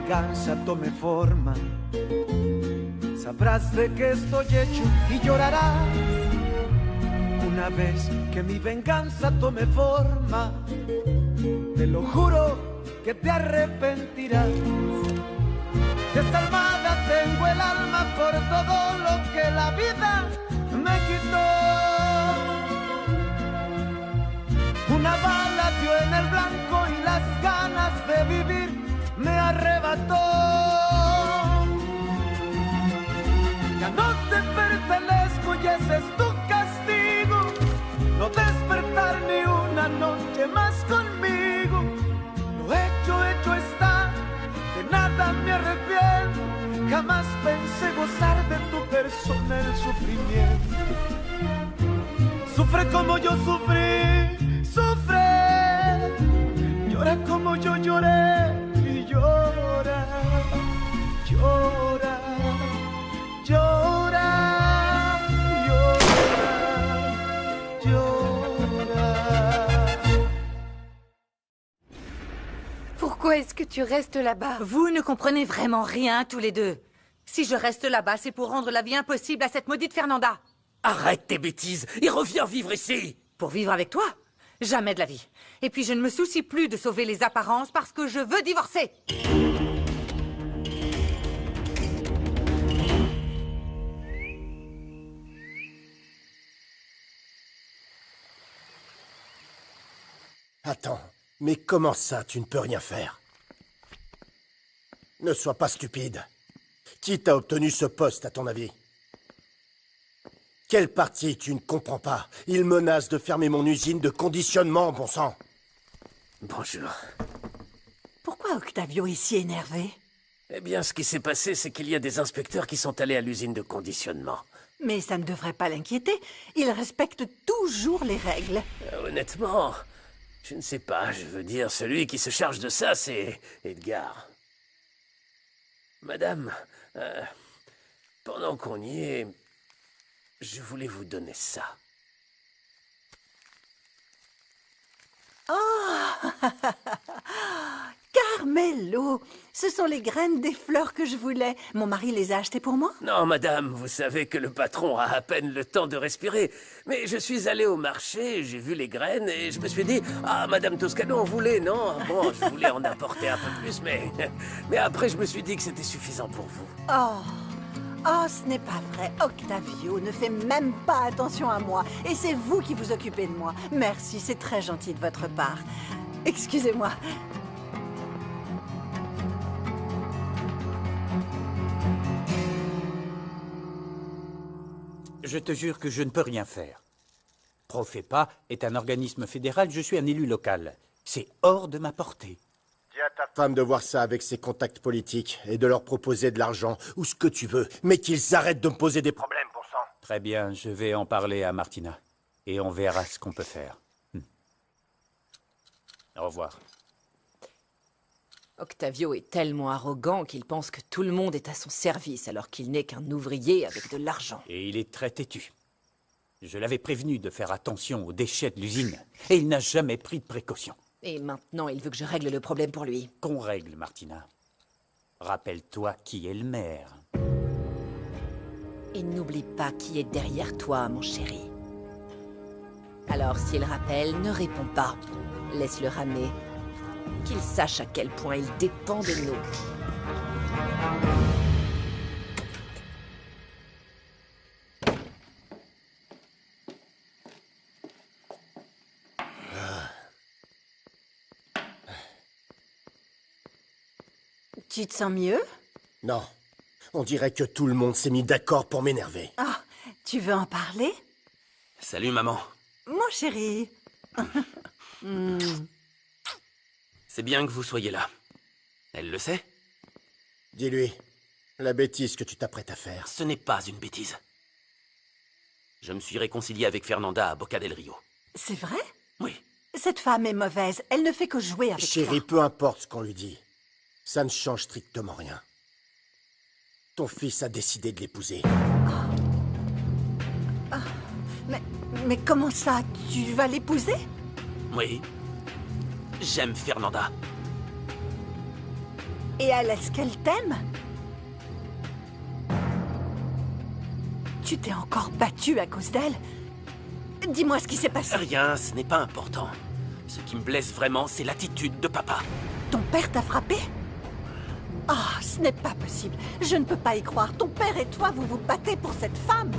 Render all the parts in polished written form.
venganza tome forma, sabrás de qué estoy hecho y llorarás. Una vez que mi venganza tome forma, te lo juro que te arrepentirás. Desalmada tengo el alma por todo lo que la vida me quitó. Una bala dio en el blanco y las ganas de vivir me arrebató. Ya no te pertenezco y ese es tu castigo, no despertar ni una noche más conmigo. Lo hecho está, de nada me arrepiento. Jamás pensé gozar de tu persona el sufrimiento. Sufre como yo sufrí, sufre. Llora como yo lloré y llora, llora, llora, llora, llora. Pourquoi est-ce que tu restes là-bas? Vous ne comprenez vraiment rien, tous les deux. Si je reste là-bas, c'est pour rendre la vie impossible à cette maudite Fernanda. Arrête tes bêtises et reviens vivre ici. Pour vivre avec toi? Jamais de la vie. Et puis je ne me soucie plus de sauver les apparences parce que je veux divorcer. Attends, mais comment ça, tu ne peux rien faire? Ne sois pas stupide. Qui t'a obtenu ce poste, à ton avis? Quelle partie tu ne comprends pas? Il menace de fermer mon usine de conditionnement, bon sang. Bonjour. Pourquoi Octavio est si énervé? Eh bien, ce qui s'est passé, c'est qu'il y a des inspecteurs qui sont allés à l'usine de conditionnement. Mais ça ne devrait pas l'inquiéter. Il respecte toujours les règles. Honnêtement, je ne sais pas. Je veux dire, celui qui se charge de ça, c'est Edgar. Madame, pendant qu'on y est, je voulais vous donner ça. Oh Carmelo, ce sont les graines des fleurs que je voulais. Mon mari les a achetées pour moi? Non, madame, vous savez que le patron a à peine le temps de respirer. Mais je suis allé au marché, j'ai vu les graines et je me suis dit... Ah, madame Toscano en voulait, non? Bon, je voulais en apporter un peu plus, mais... Mais après, je me suis dit que c'était suffisant pour vous. Oh, ce n'est pas vrai. Octavio ne fait même pas attention à moi. Et c'est vous qui vous occupez de moi. Merci, c'est très gentil de votre part. Excusez-moi. Je te jure que je ne peux rien faire. Profepa est un organisme fédéral, je suis un élu local. C'est hors de ma portée. Dis à ta femme de voir ça avec ses contacts politiques et de leur proposer de l'argent ou ce que tu veux, mais qu'ils arrêtent de me poser des problèmes, bon sang. Très bien, je vais en parler à Martina. Et on verra ce qu'on peut faire. Au revoir. Octavio est tellement arrogant qu'il pense que tout le monde est à son service alors qu'il n'est qu'un ouvrier avec de l'argent. Et il est très têtu. Je l'avais prévenu de faire attention aux déchets de l'usine. Et il n'a jamais pris de précautions. Et maintenant, il veut que je règle le problème pour lui. Qu'on règle, Martina. Rappelle-toi qui est le maire. Et n'oublie pas qui est derrière toi, mon chéri. Alors, s'il rappelle, ne réponds pas. Laisse-le ramer. Qu'il sache à quel point il dépend de nous. Tu te sens mieux? Non, on dirait que tout le monde s'est mis d'accord pour m'énerver. Ah, tu veux en parler? Salut, maman. Mon chéri. C'est bien que vous soyez là. Elle le sait? Dis-lui, la bêtise que tu t'apprêtes à faire. Ce n'est pas une bêtise. Je me suis réconcilié avec Fernanda à Boca del Rio. C'est vrai? Oui. Cette femme est mauvaise. Elle ne fait que jouer avec Chérie, toi. peu importe ce qu'on lui dit. Ça ne change strictement rien. Ton fils a décidé de l'épouser. Mais comment ça? Tu vas l'épouser? Oui. J'aime Fernanda. Et elle, est-ce qu'elle t'aime? Tu t'es encore battu à cause d'elle? Dis-moi ce qui s'est passé. Rien, ce n'est pas important. Ce qui me blesse vraiment, c'est l'attitude de papa. Ton père t'a frappé? Ah, ce n'est pas possible. Je ne peux pas y croire. Ton père et toi, vous vous battez pour cette femme.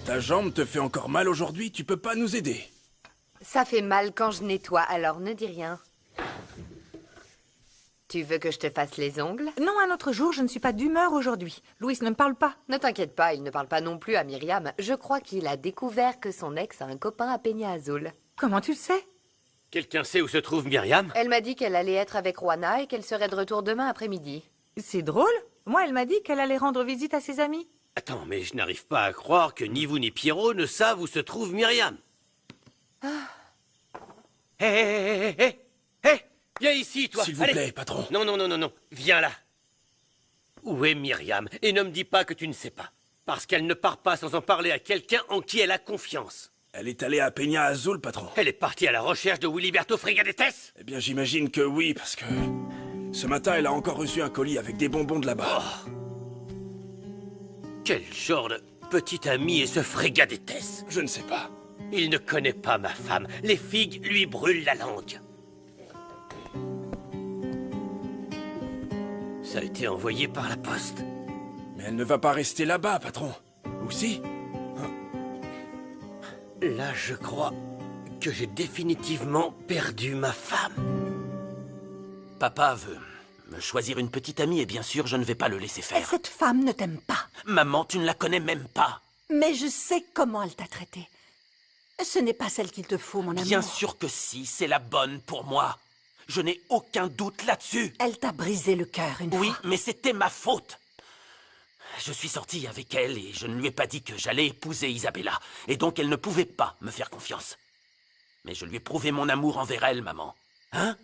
Ta jambe te fait encore mal aujourd'hui, tu peux pas nous aider. Ça fait mal quand je nettoie, alors ne dis rien. Tu veux que je te fasse les ongles? Non, un autre jour, je ne suis pas d'humeur aujourd'hui. Louis ne me parle pas. Ne t'inquiète pas, il ne parle pas non plus à Myriam. Je crois qu'il a découvert que son ex a un copain à Peña Azul. Comment tu le sais? Quelqu'un sait où se trouve Myriam? Elle m'a dit qu'elle allait être avec Juana et qu'elle serait de retour demain après-midi. C'est drôle. Moi, elle m'a dit qu'elle allait rendre visite à ses amis. Attends, mais je n'arrive pas à croire que ni vous ni Pierrot ne savent où se trouve Myriam. Hé, hé, hé, hé, hé! Viens ici, toi. S'il vous Allez. plaît, patron. Non, non, non, non, non. Viens là. Où est Myriam? Et ne me dis pas que tu ne sais pas. Parce qu'elle ne part pas sans en parler à quelqu'un en qui elle a confiance. Elle est allée à Peña Azul, patron. Elle est partie à la recherche de Wiliberto Frigadettes? Eh bien, j'imagine que oui, parce que... Ce matin, elle a encore reçu un colis avec des bonbons de là-bas. Quel genre de petit ami est ce Frigadettes? Je ne sais pas. Il ne connaît pas ma femme. Les figues lui brûlent la langue. Ça a été envoyé par la poste. Mais elle ne va pas rester là-bas, patron. Ou si? Là, je crois que j'ai définitivement perdu ma femme. Papa veut me choisir une petite amie et bien sûr, je ne vais pas le laisser faire. Cette femme ne t'aime pas. Maman, tu ne la connais même pas. Mais je sais comment elle t'a traité. Ce n'est pas celle qu'il te faut, mon amour. Bien sûr que si, c'est la bonne pour moi. Je n'ai aucun doute là-dessus. Elle t'a brisé le cœur une Oui, fois. mais c'était ma faute. Je suis sorti avec elle et je ne lui ai pas dit que j'allais épouser Isabella. Et donc elle ne pouvait pas me faire confiance. Mais je lui ai prouvé mon amour envers elle, maman. Hein?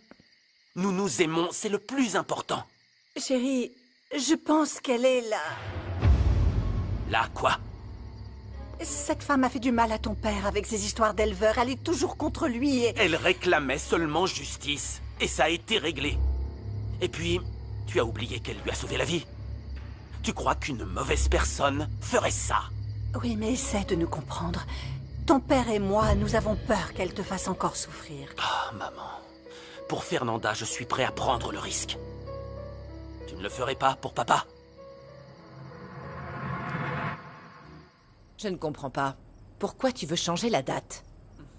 Nous nous aimons, c'est le plus important. Chérie, je pense qu'elle est là. Là, quoi? Cette femme a fait du mal à ton père avec ses histoires d'éleveurs. Elle est toujours contre lui et... Elle réclamait seulement justice. Et ça a été réglé. Et puis, tu as oublié qu'elle lui a sauvé la vie. Tu crois qu'une mauvaise personne ferait ça? Oui, mais essaie de nous comprendre. Ton père et moi, nous avons peur qu'elle te fasse encore souffrir. Ah, maman. Pour Fernanda, je suis prêt à prendre le risque. Tu ne le ferais pas pour papa? Je ne comprends pas. Pourquoi tu veux changer la date?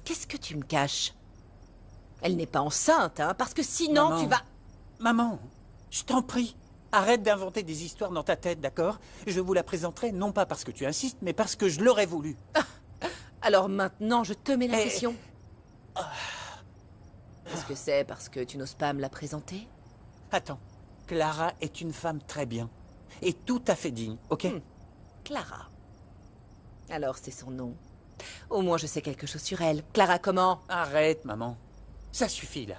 Qu'est-ce que tu me caches? Elle n'est pas enceinte, hein, parce que sinon Maman. tu vas... Maman, je t'en prie, arrête d'inventer des histoires dans ta tête, d'accord? Je vous la présenterai non pas parce que tu insistes, mais parce que je l'aurais voulu. Alors maintenant, je te mets la Eh. pression. Est-ce que c'est parce que tu n'oses pas me la présenter? Attends, Clara est une femme très bien. Et tout à fait digne, ok? Clara. Alors c'est son nom. Au moins je sais quelque chose sur elle. Clara comment? Arrête, maman. Ça suffit, là.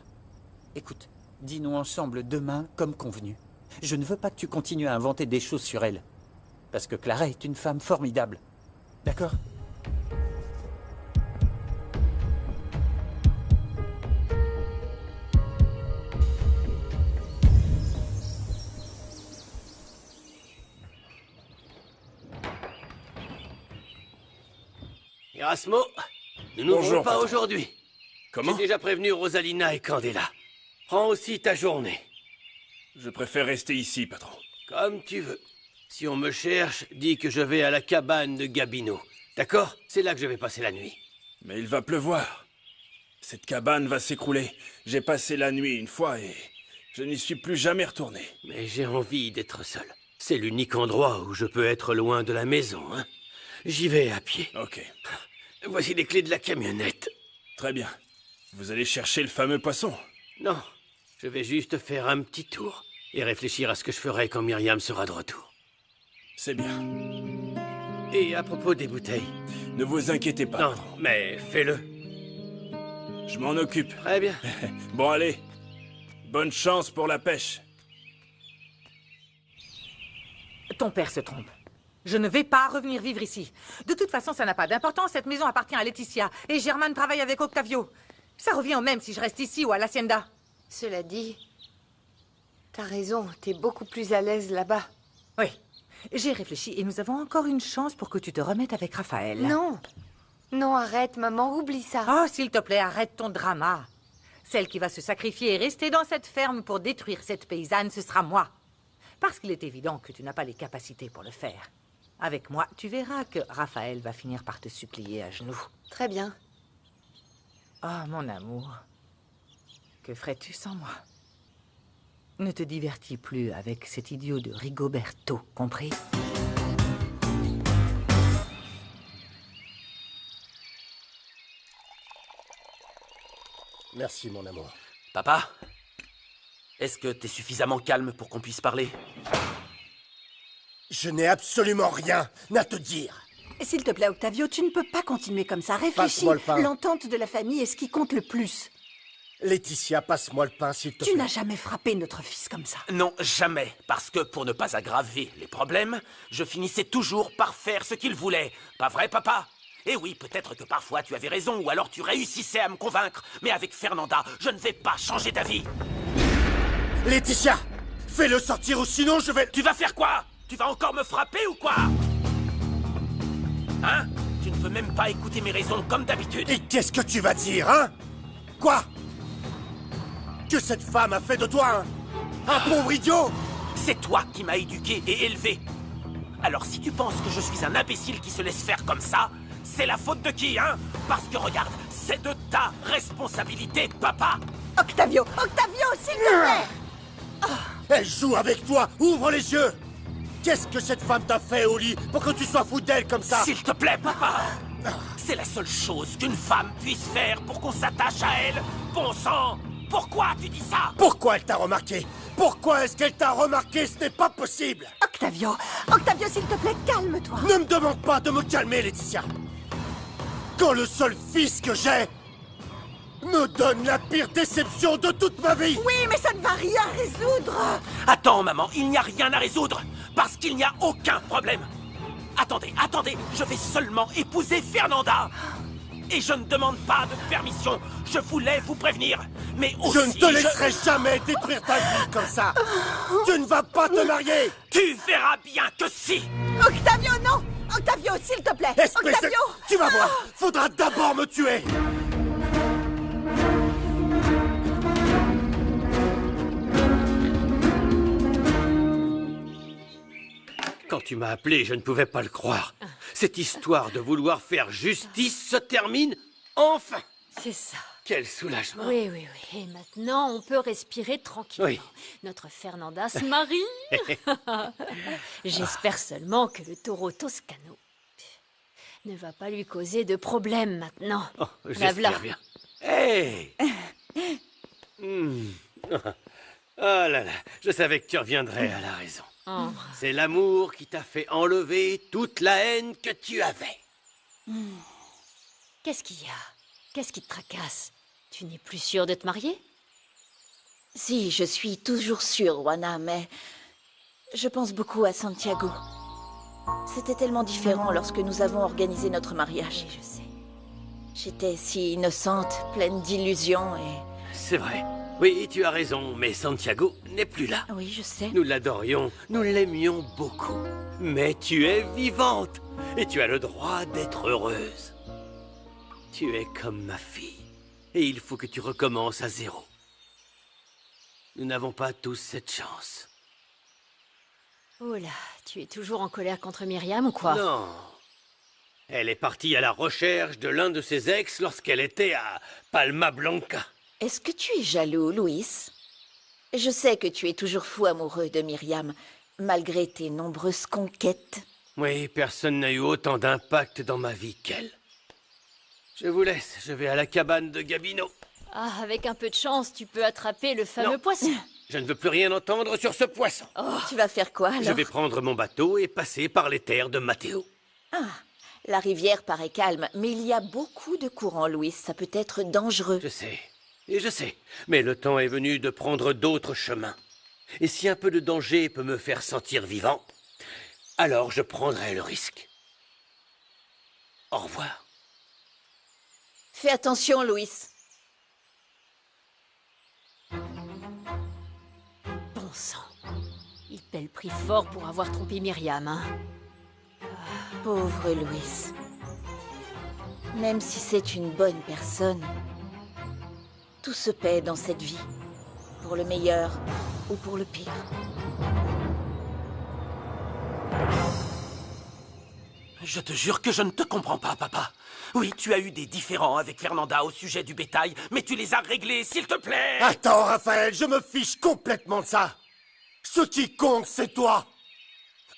Écoute, dis-nous ensemble demain, comme convenu. Je ne veux pas que tu continues à inventer des choses sur elle. Parce que Clara est une femme formidable. D'accord? Erasmo, nous n'ouvrons Bonjour, pas patron. aujourd'hui. Comment? J'ai déjà prévenu Rosalina et Candela. Prends aussi ta journée. Je préfère rester ici, patron. Comme tu veux. Si on me cherche, dis que je vais à la cabane de Gabino. D'accord? C'est là que je vais passer la nuit. Mais il va pleuvoir. Cette cabane va s'écrouler. J'ai passé la nuit une fois et je n'y suis plus jamais retourné. Mais j'ai envie d'être seul. C'est l'unique endroit où je peux être loin de la maison, hein. J'y vais à pied. Ok, Voici les clés de la camionnette. très bien. Vous allez chercher le fameux poisson. Non, je vais juste faire un petit tour et réfléchir à ce que je ferai quand Myriam sera de retour. C'est bien. Et à propos des bouteilles. Ne vous inquiétez pas, Non, patron. mais fais-le. Je m'en occupe. Très bien. Bon, allez. Bonne chance pour la pêche. Ton père se trompe. Je ne vais pas revenir vivre ici. De toute façon, ça n'a pas d'importance. Cette maison appartient à Laetitia. Et Germaine travaille avec Octavio. Ça revient au même si je reste ici ou à l'Hacienda. Cela dit, t'as raison, t'es beaucoup plus à l'aise là-bas. Oui. J'ai réfléchi et nous avons encore une chance pour que tu te remettes avec Raphaël. Non. Non, arrête, maman, oublie ça. Oh, s'il te plaît, arrête ton drama. Celle qui va se sacrifier et rester dans cette ferme pour détruire cette paysanne, ce sera moi. Parce qu'il est évident que tu n'as pas les capacités pour le faire. Avec moi, tu verras que Raphaël va finir par te supplier à genoux. Très bien. Oh, mon amour. Que ferais-tu sans moi? Ne te divertis plus avec cet idiot de Rigoberto, compris? Merci, mon amour. Papa, est-ce que t'es suffisamment calme pour qu'on puisse parler? Je n'ai absolument rien à te dire. S'il te plaît, Octavio, tu ne peux pas continuer comme ça. Réfléchis. Passe-moi le pain. L'entente de la famille est ce qui compte le plus. Laetitia, passe-moi le pain, s'il te plaît. Tu n'as jamais frappé notre fils comme ça. Non, jamais, parce que pour ne pas aggraver les problèmes, je finissais toujours par faire ce qu'il voulait. Pas vrai, papa? Et oui, peut-être que parfois tu avais raison, ou alors tu réussissais à me convaincre, mais avec Fernanda, je ne vais pas changer d'avis. Laetitia, fais-le sortir ou sinon je vais... Tu vas faire quoi? Tu vas encore me frapper ou quoi? Hein? Tu ne veux même pas écouter mes raisons comme d'habitude. Et qu'est-ce que tu vas dire, hein? Quoi? Que cette femme a fait de toi un pauvre idiot? C'est toi qui m'as éduqué et élevé. Alors si tu penses que je suis un imbécile qui se laisse faire comme ça, c'est la faute de qui, hein? Parce que regarde, c'est de ta responsabilité, papa. Octavio, s'il te plaît. Elle joue avec toi, ouvre les yeux. Qu'est-ce que cette femme t'a fait au lit pour que tu sois fou d'elle comme ça? S'il te plaît, papa. C'est la seule chose qu'une femme puisse faire pour qu'on s'attache à elle. Bon sang, pourquoi tu dis ça? Pourquoi elle t'a remarqué? Pourquoi est-ce qu'elle t'a remarqué? Ce n'est pas possible. Octavio, s'il te plaît, calme-toi. Ne me demande pas de me calmer, Laetitia. Quand le seul fils que j'ai me donne la pire déception de toute ma vie. Oui, mais ça ne va rien résoudre. Attends, maman, il n'y a rien à résoudre. Parce qu'il n'y a aucun problème. Attendez, je vais seulement épouser Fernanda. Et je ne demande pas de permission. Je voulais vous prévenir. Mais aussi, je ne te laisserai jamais détruire ta vie comme ça. Tu ne vas pas te marier. Tu verras bien que si. Octavio, non. Octavio, s'il te plaît. Octavio. Tu vas voir. Faudra d'abord me tuer. Quand tu m'as appelé, je ne pouvais pas le croire. Cette histoire de vouloir faire justice se termine enfin. C'est ça. Quel soulagement. Oui. Et maintenant, on peut respirer tranquillement. Oui. Notre Fernanda se marie. J'espère seulement que le taureau Toscano ne va pas lui causer de problème maintenant. Oh, j'espère bien. Hey. Oh là là, je savais que tu reviendrais à la raison. Oh. C'est l'amour qui t'a fait enlever toute la haine que tu avais. Qu'est-ce qu'il y a? Qu'est-ce qui te tracasse? Tu n'es plus sûre de te marier? Si, je suis toujours sûre, Juana, mais je pense beaucoup à Santiago. C'était tellement différent lorsque nous avons organisé notre mariage. Oui, je sais. J'étais si innocente, pleine d'illusions et... C'est vrai. Oui, tu as raison, mais Santiago n'est plus là. Oui, je sais. Nous l'adorions, nous l'aimions beaucoup. Mais tu es vivante et tu as le droit d'être heureuse. Tu es comme ma fille et il faut que tu recommences à zéro. Nous n'avons pas tous cette chance. Oh là, tu es toujours en colère contre Myriam ou quoi? Non. Elle est partie à la recherche de l'un de ses ex lorsqu'elle était à Palma Blanca. Est-ce que tu es jaloux, Luis? Je sais que tu es toujours fou amoureux de Myriam, malgré tes nombreuses conquêtes. Oui, personne n'a eu autant d'impact dans ma vie qu'elle. Je vous laisse, je vais à la cabane de Gabino. Ah, avec un peu de chance, tu peux attraper le fameux Non. poisson. Je ne veux plus rien entendre sur ce poisson. Oh, tu vas faire quoi, alors? Je vais prendre mon bateau et passer par les terres de Matteo. Ah, la rivière paraît calme, mais il y a beaucoup de courants, Luis. Ça peut être dangereux. Je sais, mais le temps est venu de prendre d'autres chemins. Et si un peu de danger peut me faire sentir vivant, Alors je prendrai le risque. Au revoir. Fais attention, Louis. Bon sang. Il paie le prix fort pour avoir trompé Myriam, hein. Pauvre Louis. Même si c'est une bonne personne, tout se paie dans cette vie. Pour le meilleur ou pour le pire. Je te jure que je ne te comprends pas, papa. Oui, tu as eu des différends avec Fernanda au sujet du bétail, mais tu les as réglés, s'il te plaît. Attends, Raphaël, je me fiche complètement de ça. Ce qui compte, c'est toi.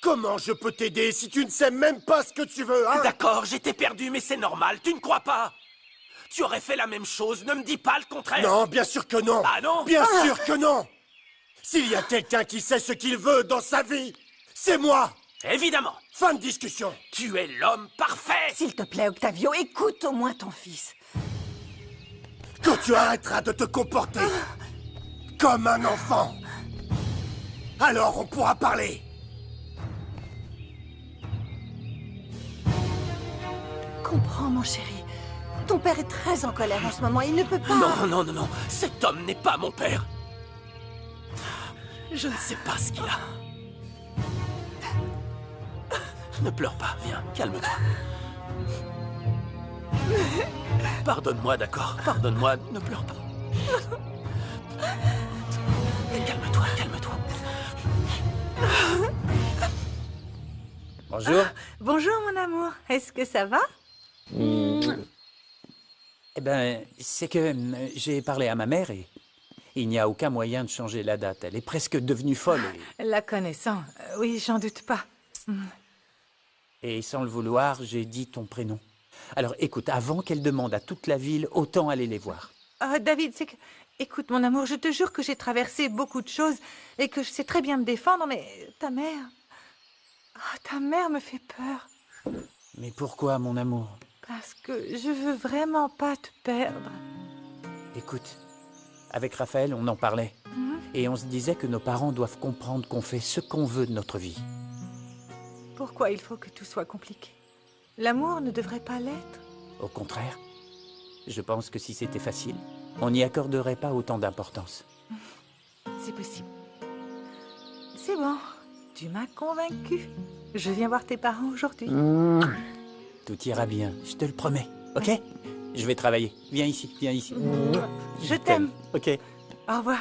Comment je peux t'aider si tu ne sais même pas ce que tu veux, hein? D'accord, j'étais perdu, mais c'est normal, tu ne crois pas? Tu aurais fait la même chose, ne me dis pas le contraire. Non, bien sûr que non. Ah non? Bien sûr que non. S'il y a quelqu'un qui sait ce qu'il veut dans sa vie, c'est moi. Évidemment. Fin de discussion. Tu es l'homme parfait. S'il te plaît, Octavio, écoute au moins ton fils. Quand tu arrêteras de te comporter comme un enfant, alors on pourra parler. Comprends, mon chéri. Ton père est très en colère en ce moment, il ne peut pas... Non, non, non, non, cet homme n'est pas mon père. Je ne sais pas ce qu'il a. Ne pleure pas, viens, calme-toi. Pardonne-moi, d'accord? Pardonne-moi, ne pleure pas. Calme-toi, calme-toi. Bonjour. Bonjour, mon amour. Est-ce que ça va? Eh ben, c'est que j'ai parlé à ma mère et il n'y a aucun moyen de changer la date. Elle est presque devenue folle. La connaissant, oui, j'en doute pas. Et sans le vouloir, j'ai dit ton prénom. Alors écoute, avant qu'elle demande à toute la ville, autant aller les voir. David, c'est que... Écoute, mon amour, je te jure que j'ai traversé beaucoup de choses et que je sais très bien me défendre, mais ta mère... ta mère me fait peur. Mais pourquoi, mon amour? Parce que je veux vraiment pas te perdre. Écoute, avec Raphaël, on en parlait. Et on se disait que nos parents doivent comprendre qu'on fait ce qu'on veut de notre vie. Pourquoi il faut que tout soit compliqué? L'amour ne devrait pas l'être. Au contraire, je pense que si c'était facile, on n'y accorderait pas autant d'importance. C'est possible. C'est bon, tu m'as convaincu. Je viens voir tes parents aujourd'hui. Tout ira bien, je te le promets, ok? Je vais travailler. Viens ici, viens ici. Je t'aime. Ok. Au revoir.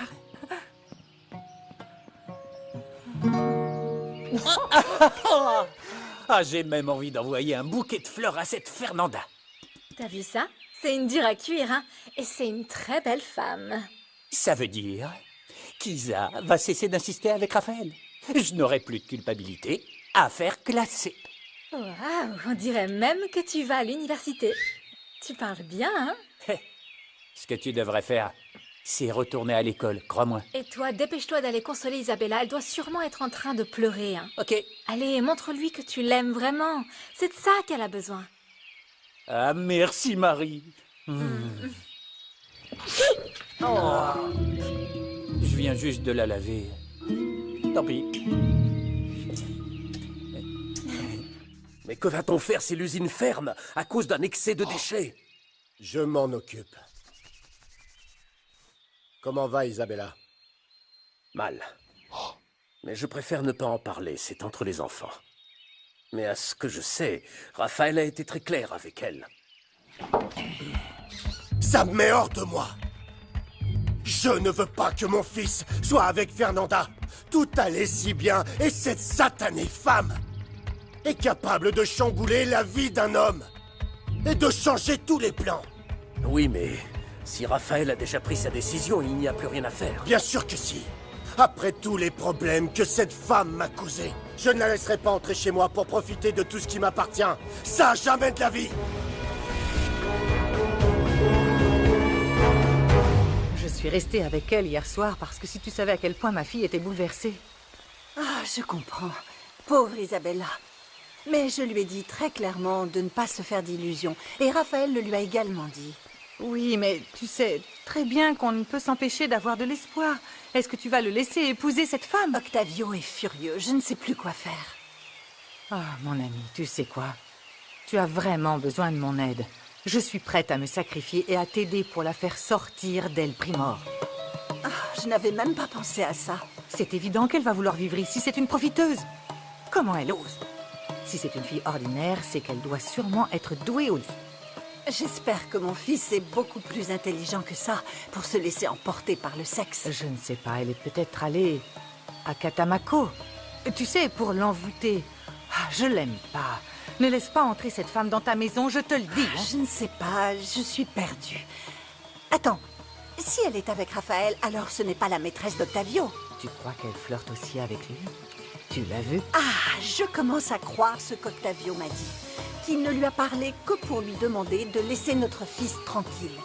Ah, j'ai même envie d'envoyer un bouquet de fleurs à cette Fernanda. T'as vu ça? C'est une dure à cuire, hein? Et c'est une très belle femme. Ça veut dire qu'Isa va cesser d'insister avec Raphaël. Je n'aurai plus de culpabilité. Affaire classée. Waouh, on dirait même que tu vas à l'université. Tu parles bien, hein? Ce que tu devrais faire, c'est retourner à l'école, crois-moi. Et toi, dépêche-toi d'aller consoler Isabella. Elle doit sûrement être en train de pleurer, hein? Ok. Allez, montre-lui que tu l'aimes vraiment. C'est de ça qu'elle a besoin. Ah, merci, Marie. Oh. Je viens juste de la laver. Tant pis. Mais que va-t-on faire si l'usine ferme à cause d'un excès de déchets? Je m'en occupe. Comment va Isabella? Mal. Mais je préfère ne pas en parler, c'est entre les enfants. Mais à ce que je sais, Raphaël a été très clair avec elle. Ça me met hors de moi. Je ne veux pas que mon fils soit avec Fernanda. Tout allait si bien et cette satanée femme est capable de chambouler la vie d'un homme et de changer tous les plans. Oui, mais si Raphaël a déjà pris sa décision, il n'y a plus rien à faire. Bien sûr que si. Après tous les problèmes que cette femme m'a causés, je ne la laisserai pas entrer chez moi pour profiter de tout ce qui m'appartient. Ça, jamais de la vie. Je suis restée avec elle hier soir parce que si tu savais à quel point ma fille était bouleversée. Ah, je comprends. Pauvre Isabella. Mais je lui ai dit très clairement de ne pas se faire d'illusions. Et Raphaël le lui a également dit. Oui, mais tu sais très bien qu'on ne peut s'empêcher d'avoir de l'espoir. Est-ce que tu vas le laisser épouser cette femme? Octavio est furieux. Je ne sais plus quoi faire. Ah, mon ami, tu sais quoi? Tu as vraiment besoin de mon aide. Je suis prête à me sacrifier et à t'aider pour la faire sortir d'El Primor. Ah, je n'avais même pas pensé à ça. C'est évident qu'elle va vouloir vivre ici, c'est une profiteuse. Comment elle ose? Si c'est une fille ordinaire, c'est qu'elle doit sûrement être douée au lit. J'espère que mon fils est beaucoup plus intelligent que ça pour se laisser emporter par le sexe. Je ne sais pas, elle est peut-être allée à Katamako. Tu sais, pour l'envoûter. Ah, je l'aime pas. Ne laisse pas entrer cette femme dans ta maison, je te le dis. Hein. Je ne sais pas, je suis perdue. Attends, si elle est avec Raphaël, alors ce n'est pas la maîtresse d'Octavio. Tu crois qu'elle flirte aussi avec lui? Tu l'as vu? Ah, je commence à croire ce qu'Octavio m'a dit. Qu'il ne lui a parlé que pour lui demander de laisser notre fils tranquille.